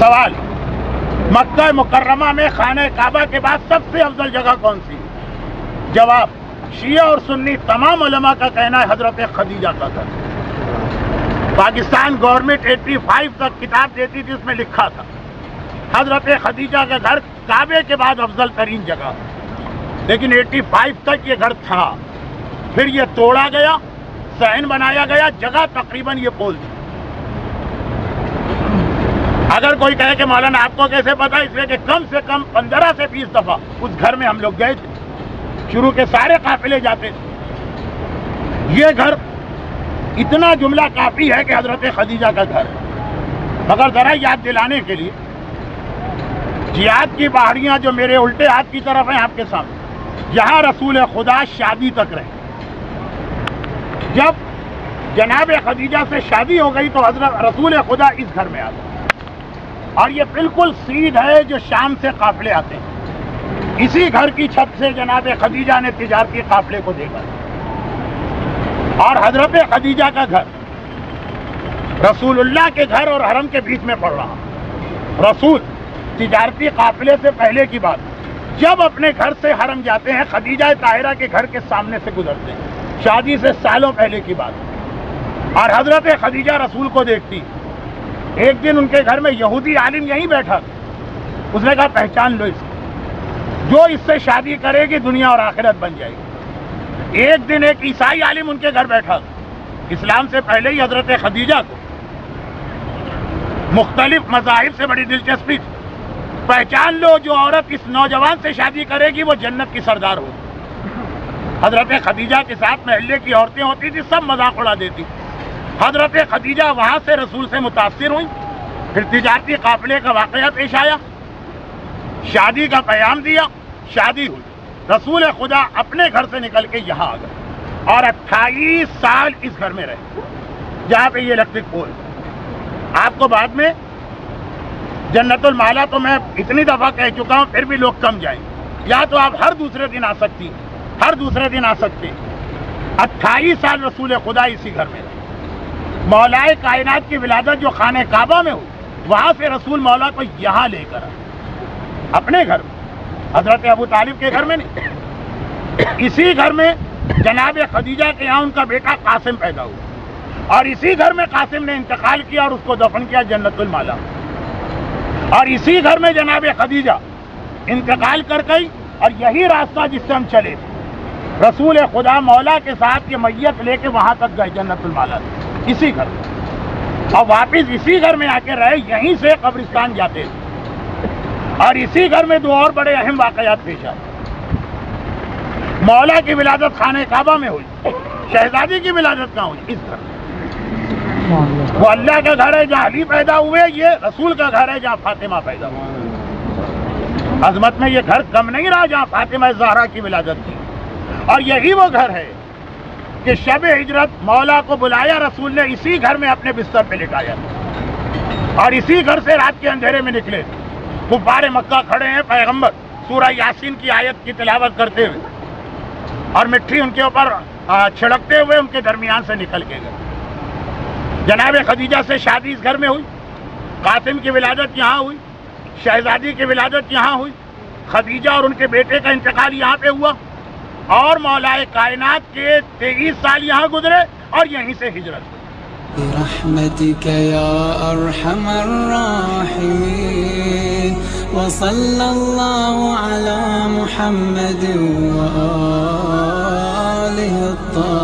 سوال، مکہ مکرمہ میں خانہ کعبہ کے بعد سب سے افضل جگہ کون سی؟ جواب، شیعہ اور سنی تمام علماء کا کہنا ہے حضرت خدیجہ کا گھر۔ پاکستان گورنمنٹ 85 تک کتاب دیتی تھی، اس میں لکھا تھا حضرت خدیجہ کا گھر کعبے کے بعد افضل ترین جگہ، لیکن 85 تک یہ گھر تھا، پھر یہ توڑا گیا، صحن بنایا گیا، جگہ تقریباً یہ پول تھی۔ اگر کوئی کہے کہ مولانا آپ کو کیسے پتا، اس لیے کہ کم سے کم 15 سے 20 دفعہ اس گھر میں ہم لوگ گئے تھے، شروع کے سارے قافلے جاتے تھے۔ یہ گھر اتنا جملہ کافی ہے کہ حضرت خدیجہ کا گھر ہے۔ مگر ذرا یاد دلانے کے لیے، جہاد کی پہاڑیاں جو میرے الٹے ہاتھ کی طرف ہیں آپ کے سامنے، یہاں رسول خدا شادی تک رہے۔ جب جناب خدیجہ سے شادی ہو گئی تو حضرت رسول خدا اس گھر میں آ گئے، اور یہ بالکل سیدھ ہے جو شام سے قافلے آتے ہیں۔ اسی گھر کی چھت سے جناب خدیجہ نے تجارتی قافلے کو دیکھا، اور حضرت خدیجہ کا گھر رسول اللہ کے گھر اور حرم کے بیچ میں پڑ رہا۔ رسول تجارتی قافلے سے پہلے کی بات، جب اپنے گھر سے حرم جاتے ہیں خدیجہ طاہرہ کے گھر کے سامنے سے گزرتے ہیں، شادی سے سالوں پہلے کی بات، اور حضرت خدیجہ رسول کو دیکھتی۔ ایک دن ان کے گھر میں یہودی عالم یہیں بیٹھا، اس نے کہا پہچان لو اس کو، جو اس سے شادی کرے گی دنیا اور آخرت بن جائے گی۔ ایک دن ایک عیسائی عالم ان کے گھر بیٹھا، اسلام سے پہلے ہی حضرت خدیجہ کو مختلف مذاہب سے بڑی دلچسپی تھی۔ پہچان لو جو عورت اس نوجوان سے شادی کرے گی وہ جنت کی سردار ہوگی۔ حضرت خدیجہ کے ساتھ محلے کی عورتیں ہوتی تھی، سب مذاق اڑا دیتی۔ حضرت خدیجہ وہاں سے رسول سے متاثر ہوئی، پھر تجارتی قافلے کا واقعہ پیش آیا، شادی کا پیام دیا، شادی ہوئی۔ رسول خدا اپنے گھر سے نکل کے یہاں آ گئے اور 28 سال اس گھر میں رہے، جہاں پہ یہ الیکٹرک پول۔ آپ کو بعد میں جنت المالا تو میں اتنی دفعہ کہہ چکا ہوں، پھر بھی لوگ کم جائیں، یا تو آپ ہر دوسرے دن آ سکتی، ہر دوسرے دن آ سکتے۔ 28 سال رسول خدا اسی گھر میں رہے۔ مولائے کائنات کی ولادت جو خانہ کعبہ میں ہوئی، وہاں سے رسول مولا کو یہاں لے کر آئے، اپنے گھر میں، حضرت ابو طالب کے گھر میں نہیں۔ اسی گھر میں جناب خدیجہ کے یہاں ان کا بیٹا قاسم پیدا ہوا، اور اسی گھر میں قاسم نے انتقال کیا اور اس کو دفن کیا جنت المالا، اور اسی گھر میں جناب خدیجہ انتقال کر گئی، اور یہی راستہ جس سے ہم چلے تھے، رسول خدا مولا کے ساتھ یہ میت لے کے وہاں تک گئے جنت المالا، اسی گھر میں، اور واپس اسی گھر میں آ کے رہے، یہیں سے قبرستان جاتے تھے۔ اور اسی گھر میں دو اور بڑے اہم واقعات پیش آئے۔ مولا کی ولادت خانہ کعبہ میں ہوئی، شہزادی کی ولادت کہاں ہوئی؟ اس گھر۔ وہ اللہ کا گھر ہے جہاں علی پیدا ہوئے، یہ رسول کا گھر ہے جہاں فاطمہ پیدا ہوئی۔ عظمت میں یہ گھر کم نہیں رہا جہاں فاطمہ زہرا کی ولادت تھی، اور یہی وہ گھر ہے کہ شب ہجرت مولا کو بلایا رسول نے، اسی گھر میں اپنے بستر پہ لٹایا، اور اسی گھر سے رات کے اندھیرے میں نکلے۔ کفار مکہ کھڑے ہیں، پیغمبر سورہ یاسین کی آیت کی تلاوت کرتے ہوئے اور مٹھی ان کے اوپر چھڑکتے ہوئے ان کے درمیان سے نکل کے گئے۔ جناب خدیجہ سے شادی اس گھر میں ہوئی، قاسم کی ولادت یہاں ہوئی، شہزادی کی ولادت یہاں ہوئی، خدیجہ اور ان کے بیٹے کا انتقال یہاں پہ ہوا، اور مولائے کائنات کے 23 سال یہاں گزرے اور یہیں سے ہجرت ہوئی۔ برحمتك يا أرحم الراحمين وصلى الله على محمد وآله الطاهرين